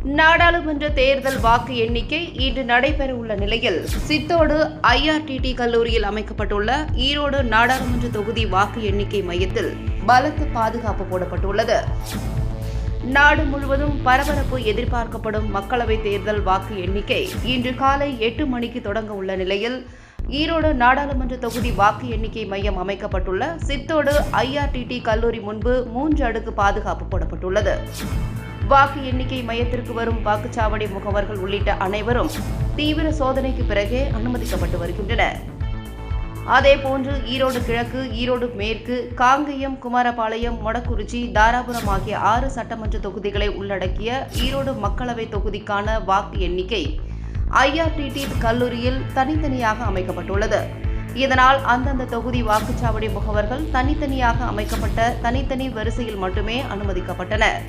நாடாளுமன்ற தேர்தல் வாக்கு எண்ணிக்கை இன்று நடைபெறவுள்ள நிலையில் சித்தோடு IRTT கல்லூரியில் அமைக்கப்பட்டுள்ள ஈரோடு நாடாளுமன்ற தொகுதி வாக்கு எண்ணிக்கை மையத்தில் பலத்த பாதுகாப்பு போடப்பட்டுள்ளது. நாடு முழுவதும் பரபரப்பு எதிர்பார்க்கப்படும் மக்களவைத் தேர்தல் வாக்கு எண்ணிக்கை இன்று காலை 8 மணிக்கு தொடங்க உள்ள நிலையில் ஈரோடு நாடாளுமன்ற தொகுதி வாக்கு எண்ணிக்கை மையம் அமைக்கப்பட்டுள்ள சித்தோடு IRTT கல்லூரி முன்பு 3 அடுக்கு பாதுகாப்பு போடப்பட்டுள்ளது. வாக்கு எண்ணிக்கை மையத்திற்கு வரும் வாக்குச்சாவடி முகவர்கள் உள்ளிட்ட அனைவரும் தீவிர சோதனைக்கு பிறகே அனுமதிக்கப்பட்டு வருகின்றனர். அதேபோன்று ஈரோடு கிழக்கு, ஈரோடு மேற்கு, காங்கேயம், குமாரபாளையம், மொடக்குறிச்சி, தாராபுரம் ஆகிய 6 சட்டமன்ற தொகுதிகளை உள்ளடக்கிய ஈரோடு மக்களவை தொகுதிக்கான வாக்கு எண்ணிக்கை IRTT கல்லூரியில் தனித்தனியாக அமைக்கப்பட்டுள்ளது. இதனால் அந்தந்த தொகுதி வாக்குச்சாவடி முகவர்கள் தனித்தனியாக அமைக்கப்பட்ட தனித்தனி வரிசையில் மட்டுமே அனுமதிக்கப்பட்டனர்.